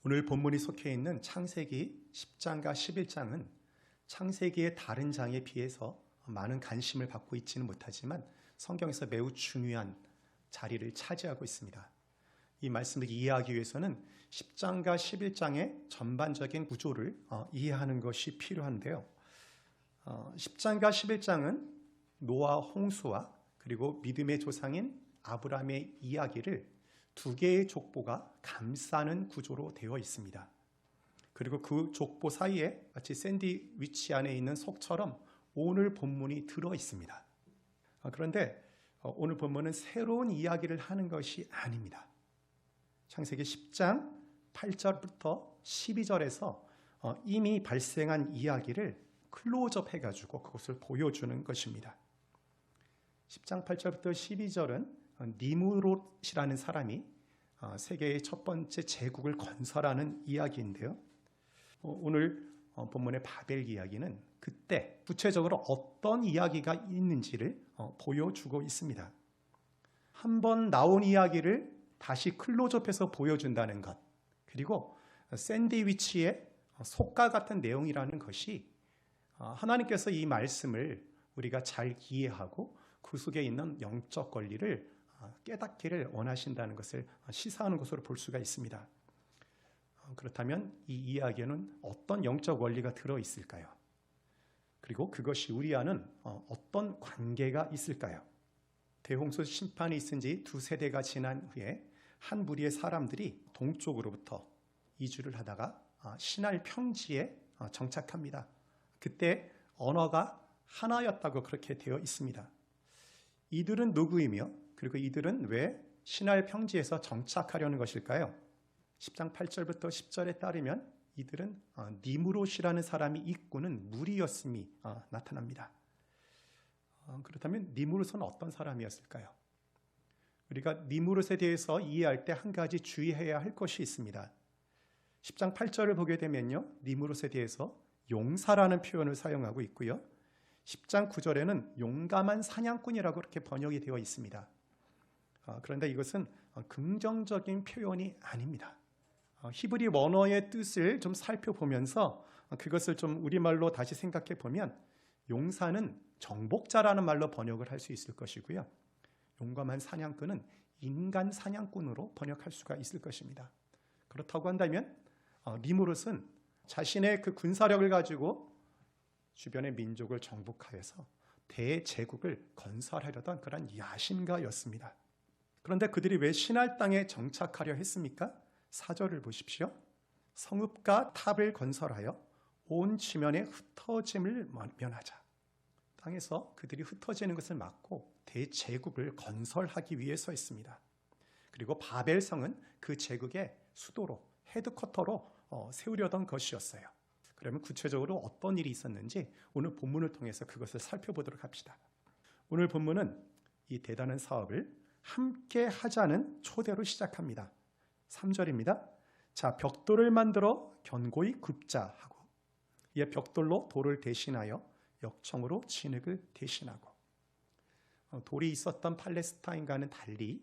오늘 본문이 속해 있는 창세기 10장과 11장은 창세기의 다른 장에 비해서 많은 관심을 받고 있지는 못하지만 성경에서 매우 중요한 자리를 차지하고 있습니다. 이 말씀을 이해하기 위해서는 10장과 11장의 전반적인 구조를 이해하는 것이 필요한데요. 10장과 11장은 노아 홍수와 그리고 믿음의 조상인 아브라함의 이야기를 두 개의 족보가 감싸는 구조로 되어 있습니다. 그리고 그 족보 사이에 마치 샌드위치 안에 있는 속처럼 오늘 본문이 들어 있습니다. 그런데 오늘 본문은 새로운 이야기를 하는 것이 아닙니다. 창세기 10장 8절부터 12절에서 이미 발생한 이야기를 클로즈업 해가지고 그것을 보여주는 것입니다. 10장 8절부터 12절은 니므롯이라는 사람이 세계의 첫 번째 제국을 건설하는 이야기인데요. 오늘 본문의 바벨 이야기는 그때 구체적으로 어떤 이야기가 있는지를 보여주고 있습니다. 한번 나온 이야기를 다시 클로즈업해서 보여준다는 것, 그리고 샌드위치의 속과 같은 내용이라는 것이 하나님께서 이 말씀을 우리가 잘 이해하고 그 속에 있는 영적 권리를 깨닫기를 원하신다는 것을 시사하는 것으로 볼 수가 있습니다. 그렇다면 이 이야기에는 어떤 영적 원리가 들어있을까요? 그리고 그것이 우리와는 어떤 관계가 있을까요? 대홍수 심판이 있은 지 2세대가 지난 후에 한 무리의 사람들이 동쪽으로부터 이주를 하다가 시날 평지에 정착합니다. 그때 언어가 하나였다고 그렇게 되어 있습니다. 이들은 누구이며 그리고 이들은 왜 시날 평지에서 정착하려는 것일까요? 10장 8절부터 10절에 따르면 이들은 니므롯이라는 사람이 이끄는 무리였음이 나타납니다. 그렇다면 니므롯은 어떤 사람이었을까요? 우리가 니므롯에 대해서 이해할 때 한 가지 주의해야 할 것이 있습니다. 10장 8절을 보게 되면요, 니므롯에 대해서 용사라는 표현을 사용하고 있고요. 10장 9절에는 용감한 사냥꾼이라고 그렇게 번역이 되어 있습니다. 그런데 이것은 긍정적인 표현이 아닙니다. 히브리 원어의 뜻을 좀 살펴보면서 그것을 좀 우리말로 다시 생각해 보면 용사는 정복자라는 말로 번역을 할 수 있을 것이고요. 용감한 사냥꾼은 인간 사냥꾼으로 번역할 수가 있을 것입니다. 그렇다고 한다면 니므롯은 자신의 그 군사력을 가지고 주변의 민족을 정복하여서 대제국을 건설하려던 그런 야심가였습니다. 그런데 그들이 왜 시날 땅에 정착하려 했습니까? 4절을 보십시오. 성읍과 탑을 건설하여 온 지면에 흩어짐을 면하자. 땅에서 그들이 흩어지는 것을 막고 대제국을 건설하기 위해서였습니다. 그리고 바벨성은 그 제국의 수도로, 헤드쿼터로 세우려던 것이었어요. 그러면 구체적으로 어떤 일이 있었는지 오늘 본문을 통해서 그것을 살펴보도록 합시다. 오늘 본문은 이 대단한 사업을 함께 하자는 초대로 시작합니다. 3절입니다. 자, 벽돌을 만들어 견고히 굽자 하고, 이에 벽돌로 돌을 대신하여 역청으로 진흙을 대신하고. 돌이 있었던 팔레스타인과는 달리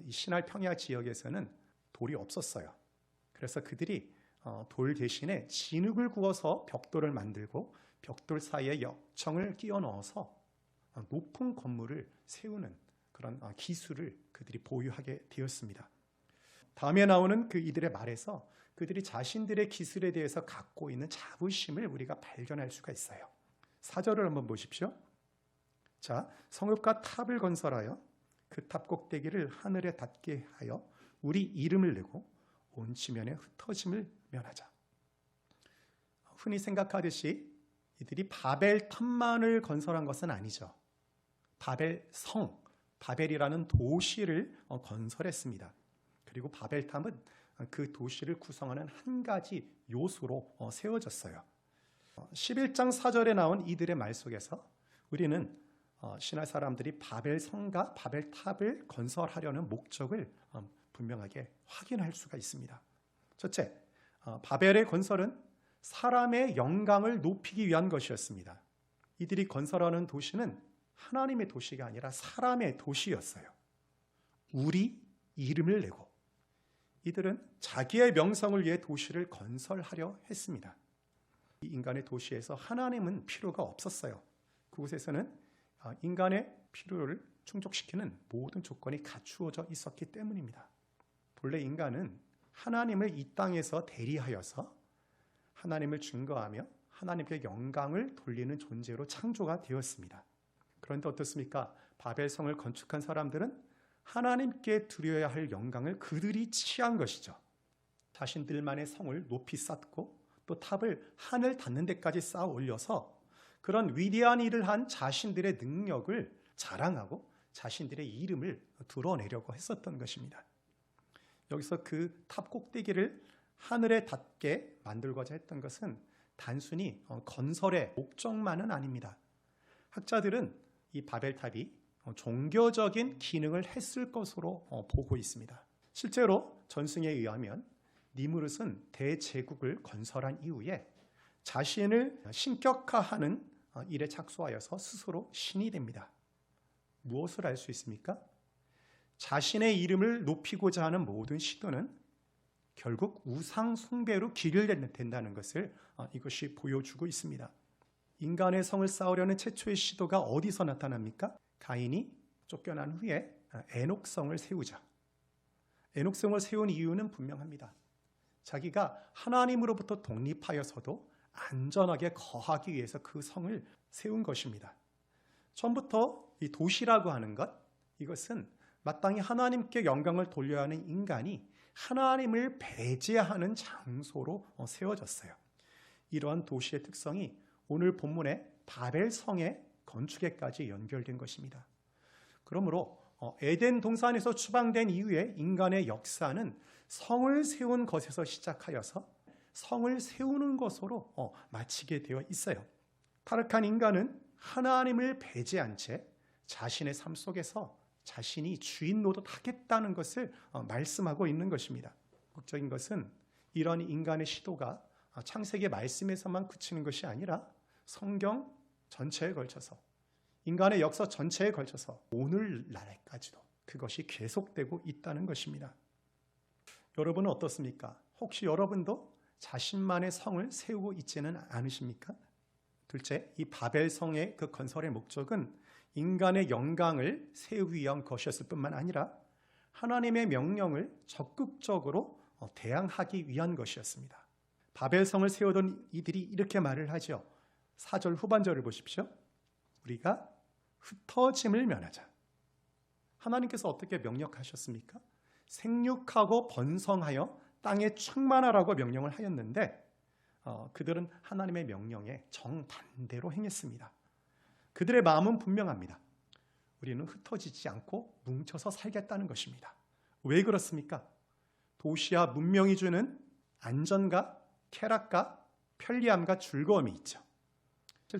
이 시날 평야 지역에서는 돌이 없었어요. 그래서 그들이 돌 대신에 진흙을 구워서 벽돌을 만들고 벽돌 사이에 역청을 끼워 넣어서 높은 건물을 세우는 그런 기술을 그들이 보유하게 되었습니다. 다음에 나오는 그 이들의 말에서 그들이 자신들의 기술에 대해서 갖고 있는 자부심을 우리가 발견할 수가 있어요. 4절을 한번 보십시오. 자, 성읍과 탑을 건설하여 그 탑 꼭대기를 하늘에 닿게 하여 우리 이름을 내고 온 지면에 흩어짐을 면하자. 흔히 생각하듯이 이들이 바벨 탑만을 건설한 것은 아니죠. 바벨 성, 바벨이라는 도시를 건설했습니다. 그리고 바벨 탑은 그 도시를 구성하는 한 가지 요소로 세워졌어요. 11장 4절에 나온 이들의 말 속에서 우리는 신할 사람들이 바벨 성과 바벨 탑을 건설하려는 목적을 분명하게 확인할 수가 있습니다. 첫째, 바벨의 건설은 사람의 영광을 높이기 위한 것이었습니다. 이들이 건설하는 도시는 하나님의 도시가 아니라 사람의 도시였어요. 우리 이름을 내고 이들은 자기의 명성을 위해 도시를 건설하려 했습니다. 이 인간의 도시에서 하나님은 필요가 없었어요. 그곳에서는 인간의 필요를 충족시키는 모든 조건이 갖추어져 있었기 때문입니다. 본래 인간은 하나님을 이 땅에서 대리하여서 하나님을 증거하며 하나님께 영광을 돌리는 존재로 창조가 되었습니다. 그런데 어떻습니까? 바벨성을 건축한 사람들은 하나님께 드려야 할 영광을 그들이 취한 것이죠. 자신들만의 성을 높이 쌓고 또 탑을 하늘 닿는 데까지 쌓아 올려서 그런 위대한 일을 한 자신들의 능력을 자랑하고 자신들의 이름을 드러내려고 했었던 것입니다. 여기서 그 탑 꼭대기를 하늘에 닿게 만들고자 했던 것은 단순히 건설의 목적만은 아닙니다. 학자들은 이 바벨탑이 종교적인 기능을 했을 것으로 보고 있습니다. 실제로 전승에 의하면 니무롯은 대제국을 건설한 이후에 자신을 신격화하는 일에 착수하여서 스스로 신이 됩니다. 무엇을 알 수 있습니까? 자신의 이름을 높이고자 하는 모든 시도는 결국 우상 숭배로 길을 된다는 것을 이것이 보여주고 있습니다. 인간의 성을 쌓으려는 최초의 시도가 어디서 나타납니까? 가인이 쫓겨난 후에 에녹성을 세우자. 에녹성을 세운 이유는 분명합니다. 자기가 하나님으로부터 독립하여서도 안전하게 거하기 위해서 그 성을 세운 것입니다. 처음부터 이 도시라고 하는 것, 이것은 마땅히 하나님께 영광을 돌려야 하는 인간이 하나님을 배제하는 장소로 세워졌어요. 이러한 도시의 특성이 오늘 본문의 바벨성의 건축에까지 연결된 것입니다. 그러므로 에덴 동산에서 추방된 이후에 인간의 역사는 성을 세운 것에서 시작하여서 성을 세우는 것으로 마치게 되어 있어요. 타락한 인간은 하나님을 배제한 채 자신의 삶 속에서 자신이 주인 노릇하겠다는 것을 말씀하고 있는 것입니다. 극적인 것은 이런 인간의 시도가 창세기 말씀에서만 그치는 것이 아니라 성경 전체에 걸쳐서 인간의 역사 전체에 걸쳐서 오늘날까지도 그것이 계속되고 있다는 것입니다. 여러분은 어떻습니까? 혹시 여러분도 자신만의 성을 세우고 있지는 않으십니까? 둘째, 이 바벨성의 그 건설의 목적은 인간의 영광을 세우기 위한 것이었을 뿐만 아니라 하나님의 명령을 적극적으로 대항하기 위한 것이었습니다. 바벨성을 세우던 이들이 이렇게 말을 하죠. 4절 후반절을 보십시오. 우리가 흩어짐을 면하자. 하나님께서 어떻게 명령하셨습니까? 생육하고 번성하여 땅에 충만하라고 명령을 하였는데 그들은 하나님의 명령에 정반대로 행했습니다. 그들의 마음은 분명합니다. 우리는 흩어지지 않고 뭉쳐서 살겠다는 것입니다. 왜 그렇습니까? 도시와 문명이 주는 안전과 쾌락과 편리함과 즐거움이 있죠.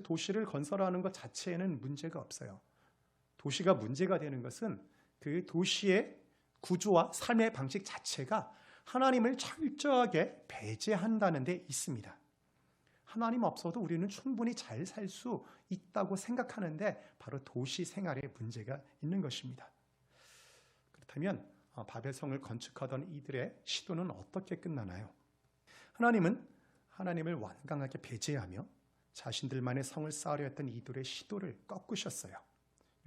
도시를 건설하는 것 자체에는 문제가 없어요. 도시가 문제가 되는 것은 그 도시의 구조와 삶의 방식 자체가 하나님을 철저하게 배제한다는 데 있습니다. 하나님 없어도 우리는 충분히 잘 살 수 있다고 생각하는데 바로 도시 생활에 문제가 있는 것입니다. 그렇다면 바벨성을 건축하던 이들의 시도는 어떻게 끝나나요? 하나님은 하나님을 완강하게 배제하며 자신들만의 성을 쌓으려 했던 이들의 시도를 꺾으셨어요.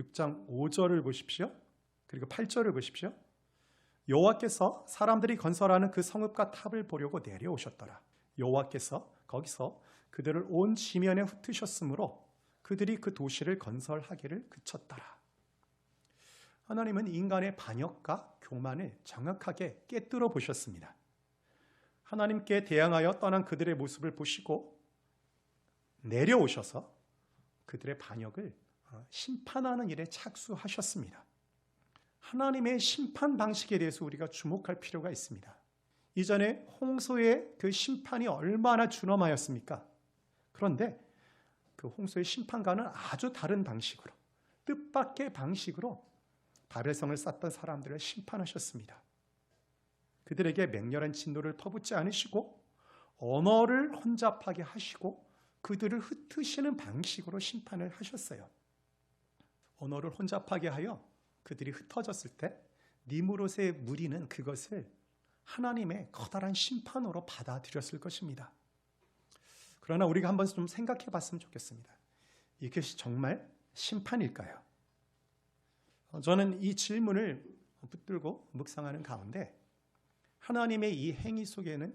6장 5절을 보십시오. 그리고 8절을 보십시오. 여호와께서 사람들이 건설하는 그 성읍과 탑을 보려고 내려오셨더라. 여호와께서 거기서 그들을 온 지면에 흩으셨으므로 그들이 그 도시를 건설하기를 그쳤더라. 하나님은 인간의 반역과 교만을 정확하게 꿰뚫어 보셨습니다. 하나님께 대항하여 떠난 그들의 모습을 보시고 내려오셔서 그들의 반역을 심판하는 일에 착수하셨습니다. 하나님의 심판 방식에 대해서 우리가 주목할 필요가 있습니다. 이전에 홍수의 그 심판이 얼마나 준엄하였습니까? 그런데 그 홍수의 심판과는 아주 다른 방식으로, 뜻밖의 방식으로 바벨성을 쌓던 사람들을 심판하셨습니다. 그들에게 맹렬한 진노를 퍼붓지 않으시고 언어를 혼잡하게 하시고 그들을 흩으시는 방식으로 심판을 하셨어요. 언어를 혼잡하게 하여 그들이 흩어졌을 때 니무롯의 무리는 그것을 하나님의 커다란 심판으로 받아들였을 것입니다. 그러나 우리가 한번 좀 생각해 봤으면 좋겠습니다. 이것이 정말 심판일까요? 저는 이 질문을 붙들고 묵상하는 가운데 하나님의 이 행위 속에는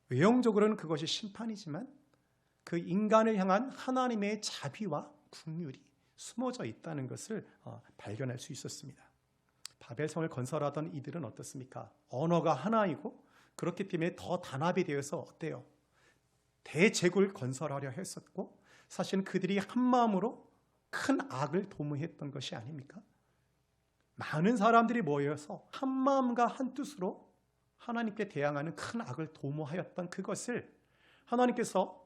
외형적으로는 그것이 심판이지만 그 인간을 향한 하나님의 자비와 긍휼이 숨어져 있다는 것을 발견할 수 있었습니다. 바벨성을 건설하던 이들은 어떻습니까? 언어가 하나이고 그렇기 때문에 더 단합이 되어서 어때요? 대제국을 건설하려 했었고 사실은 그들이 한 마음으로 큰 악을 도모했던 것이 아닙니까? 많은 사람들이 모여서 한 마음과 한 뜻으로 하나님께 대항하는 큰 악을 도모하였던 그것을 하나님께서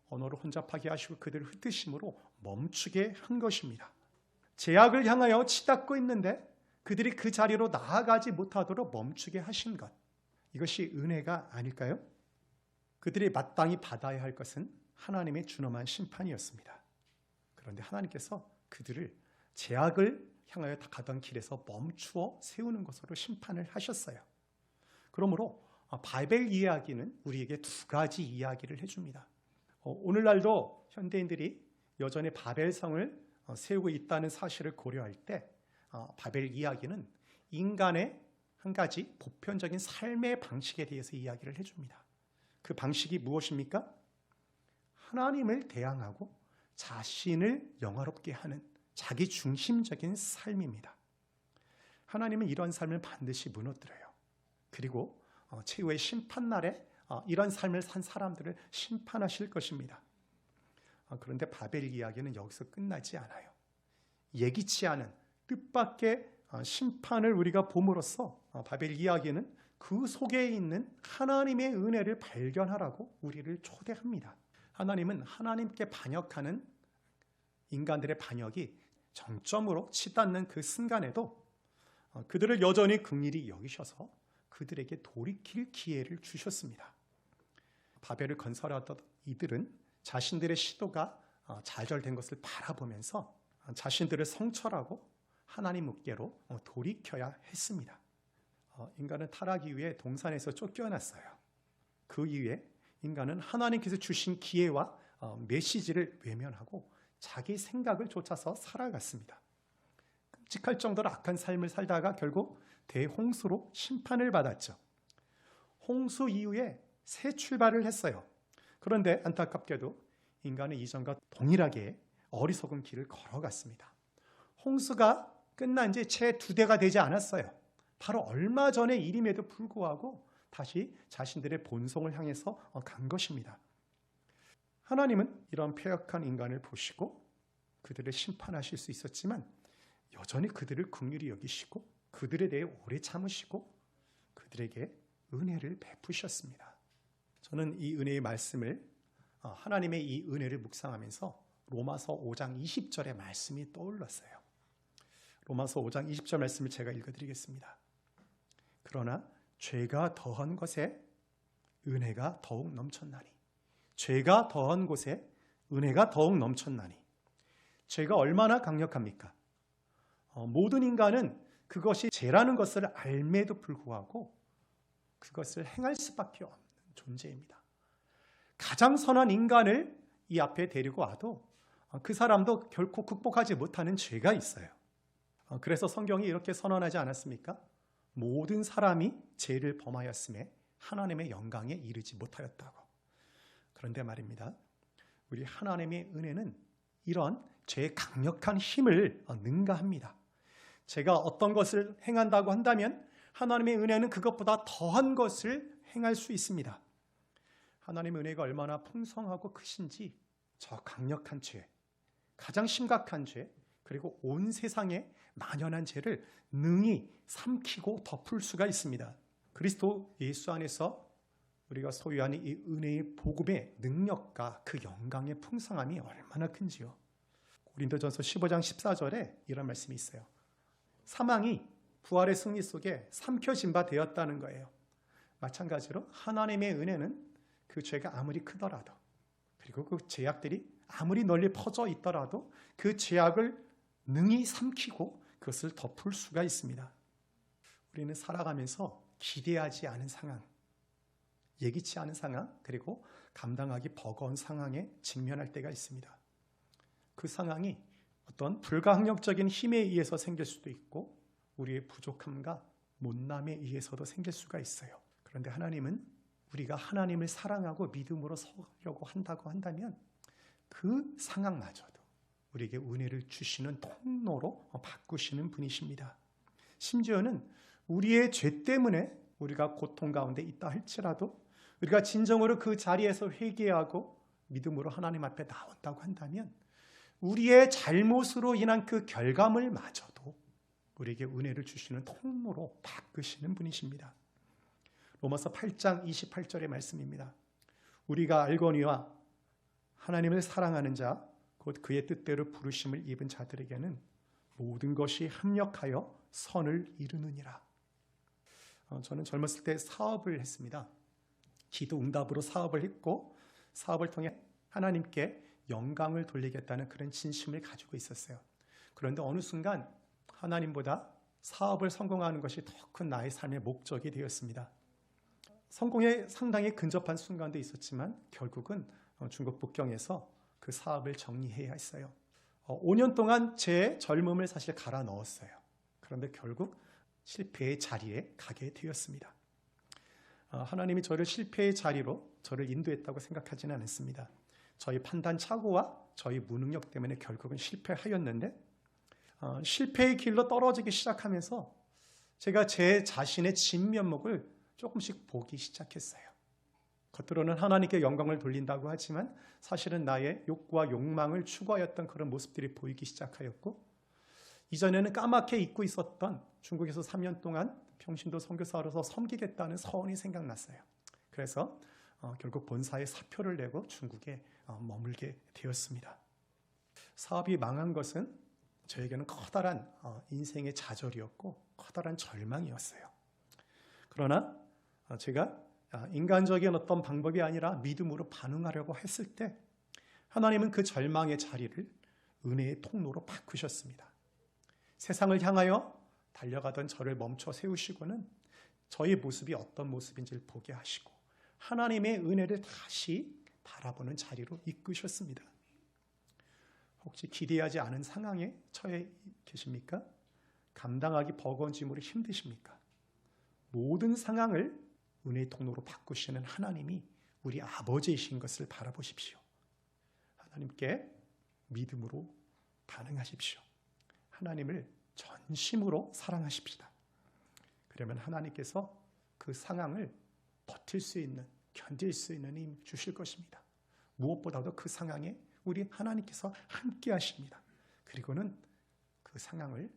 언어를 혼잡하게 하시고 그들을 흩으심으로 멈추게 한 것입니다. 제약을 향하여 치닫고 있는데 그들이 그 자리로 나아가지 못하도록 멈추게 하신 것, 이것이 은혜가 아닐까요? 그들이 마땅히 받아야 할 것은 하나님의 준엄한 심판이었습니다. 그런데 하나님께서 그들을 제약을 향하여 가던 길에서 멈추어 세우는 것으로 심판을 하셨어요. 그러므로 바벨 이야기는 우리에게 두 가지 이야기를 해줍니다. 오늘날도 현대인들이 여전히 바벨성을 세우고 있다는 사실을 고려할 때 바벨 이야기는 인간의 한 가지 보편적인 삶의 방식에 대해서 이야기를 해줍니다. 그 방식이 무엇입니까? 하나님을 대항하고 자신을 영화롭게 하는 자기 중심적인 삶입니다. 하나님은 이런 삶을 반드시 무너뜨려요. 그리고 최후의 심판날에 이런 삶을 산 사람들을 심판하실 것입니다. 그런데 바벨 이야기는 여기서 끝나지 않아요. 예기치 않은 뜻밖의 심판을 우리가 봄으로써 바벨 이야기는 그 속에 있는 하나님의 은혜를 발견하라고 우리를 초대합니다. 하나님은 하나님께 반역하는 인간들의 반역이 정점으로 치닫는 그 순간에도 그들을 여전히 긍휼히 여기셔서 그들에게 돌이킬 기회를 주셨습니다. 바벨을 건설하던 이들은 자신들의 시도가 좌절된 것을 바라보면서 자신들을 성철하고 하나님께로 돌이켜야 했습니다. 인간은 타락 이후에 동산에서 쫓겨났어요. 그 이후에 인간은 하나님께서 주신 기회와 메시지를 외면하고 자기 생각을 쫓아서 살아갔습니다. 끔찍할 정도로 악한 삶을 살다가 결국 대홍수로 심판을 받았죠. 홍수 이후에 새 출발을 했어요. 그런데 안타깝게도 인간은 이전과 동일하게 어리석은 길을 걸어갔습니다. 홍수가 끝난 지 채 2대가 되지 않았어요. 바로 얼마 전의 일임에도 불구하고 다시 자신들의 본성을 향해서 간 것입니다. 하나님은 이런 패역한 인간을 보시고 그들을 심판하실 수 있었지만 여전히 그들을 긍휼히 여기시고 그들에 대해 오래 참으시고 그들에게 은혜를 베푸셨습니다. 저는 이 은혜의 말씀을 하나님의 이 은혜를 묵상하면서 로마서 5장 20절의 말씀이 떠올랐어요. 로마서 5장 20절 말씀을 제가 읽어드리겠습니다. 그러나 죄가 더한 것에 은혜가 더욱 넘쳤나니 죄가 더한 곳에 은혜가 더욱 넘쳤나니 죄가 얼마나 강력합니까? 모든 인간은 그것이 죄라는 것을 알매도 불구하고 그것을 행할 수밖에 없는 존재입니다. 가장 선한 인간을 이 앞에 데리고 와도 그 사람도 결코 극복하지 못하는 죄가 있어요. 그래서 성경이 이렇게 선언하지 않았습니까? 모든 사람이 죄를 범하였음에 하나님의 영광에 이르지 못하였다고. 그런데 말입니다. 우리 하나님의 은혜는 이런 죄의 강력한 힘을 능가합니다. 제가 어떤 것을 행한다고 한다면 하나님의 은혜는 그것보다 더한 것을 행할 수 있습니다. 하나님의 은혜가 얼마나 풍성하고 크신지 저 강력한 죄, 가장 심각한 죄, 그리고 온 세상에 만연한 죄를 능히 삼키고 덮을 수가 있습니다. 그리스도 예수 안에서 우리가 소유하는 이 은혜의 복음의 능력과 그 영광의 풍성함이 얼마나 큰지요. 고린도전서 15장 14절에 이런 말씀이 있어요. 사망이 부활의 승리 속에 삼켜진 바 되었다는 거예요. 마찬가지로 하나님의 은혜는 그 죄가 아무리 크더라도 그리고 그 죄악들이 아무리 널리 퍼져 있더라도 그 죄악을 능히 삼키고 그것을 덮을 수가 있습니다. 우리는 살아가면서 기대하지 않은 상황, 예기치 않은 상황, 그리고 감당하기 버거운 상황에 직면할 때가 있습니다. 그 상황이 어떤 불가항력적인 힘에 의해서 생길 수도 있고 우리의 부족함과 못남에 의해서도 생길 수가 있어요. 그런데 하나님은 우리가 하나님을 사랑하고 믿음으로 서려고 한다고 한다면 그 상황마저도 우리에게 은혜를 주시는 통로로 바꾸시는 분이십니다. 심지어는 우리의 죄 때문에 우리가 고통 가운데 있다 할지라도 우리가 진정으로 그 자리에서 회개하고 믿음으로 하나님 앞에 나온다고 한다면 우리의 잘못으로 인한 그 결과물 마저도 우리에게 은혜를 주시는 통로로 바꾸시는 분이십니다. 로마서 8장 28절의 말씀입니다. 우리가 알거니와 하나님을 사랑하는 자, 곧 그의 뜻대로 부르심을 입은 자들에게는 모든 것이 합력하여 선을 이루느니라. 저는 젊었을 때 사업을 했습니다. 기도 응답으로 사업을 했고 사업을 통해 하나님께 영광을 돌리겠다는 그런 진심을 가지고 있었어요. 그런데 어느 순간 하나님보다 사업을 성공하는 것이 더 큰 나의 삶의 목적이 되었습니다. 성공에 상당히 근접한 순간도 있었지만 결국은 중국 북경에서 그 사업을 정리해야 했어요. 5년 동안 제 젊음을 사실 갈아 넣었어요. 그런데 결국 실패의 자리에 가게 되었습니다. 하나님이 저를 실패의 자리로 저를 인도했다고 생각하지는 않습니다. 저희 판단 착오와 저희 무능력 때문에 결국은 실패하였는데 실패의 길로 떨어지기 시작하면서 제가 제 자신의 진면목을 조금씩 보기 시작했어요. 겉으로는 하나님께 영광을 돌린다고 하지만 사실은 나의 욕구와 욕망을 추구하였던 그런 모습들이 보이기 시작하였고 이전에는 까맣게 잊고 있었던 중국에서 3년 동안 평신도 선교사로서 섬기겠다는 서원이 생각났어요. 그래서 결국 본사에 사표를 내고 중국에 머물게 되었습니다. 사업이 망한 것은 저에게는 커다란 인생의 좌절이었고 커다란 절망이었어요. 그러나 제가 인간적인 어떤 방법이 아니라 믿음으로 반응하려고 했을 때 하나님은 그 절망의 자리를 은혜의 통로로 바꾸셨습니다. 세상을 향하여 달려가던 저를 멈춰 세우시고는 저의 모습이 어떤 모습인지를 보게 하시고 하나님의 은혜를 다시 바라보는 자리로 이끄셨습니다. 혹시 기대하지 않은 상황에 처해 계십니까? 감당하기 버거운 짐으로 힘드십니까? 모든 상황을 은혜의 통로로 바꾸시는 하나님이 우리 아버지이신 것을 바라보십시오. 하나님께 믿음으로 반응하십시오. 하나님을 전심으로 사랑하십시다. 그러면 하나님께서 그 상황을 버틸 수 있는, 견딜 수 있는 힘 주실 것입니다. 무엇보다도 그 상황에 우리 하나님께서 함께 하십니다. 그리고는 그 상황을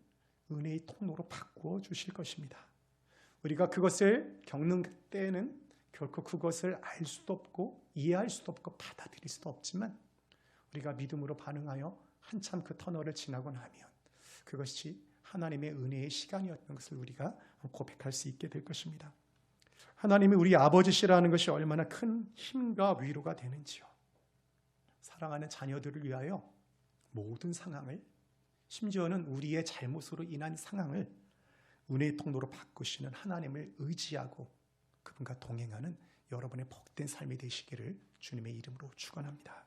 은혜의 통로로 바꾸어 주실 것입니다. 우리가 그것을 겪는 때에는 결코 그것을 알 수도 없고 이해할 수도 없고 받아들일 수도 없지만 우리가 믿음으로 반응하여 한참 그 터널을 지나고 나면 그것이 하나님의 은혜의 시간이었던 것을 우리가 고백할 수 있게 될 것입니다. 하나님이 우리 아버지시라는 것이 얼마나 큰 힘과 위로가 되는지요. 사랑하는 자녀들을 위하여 모든 상황을, 심지어는 우리의 잘못으로 인한 상황을 은혜의 통로로 바꾸시는 하나님을 의지하고 그분과 동행하는 여러분의 복된 삶이 되시기를 주님의 이름으로 축원합니다.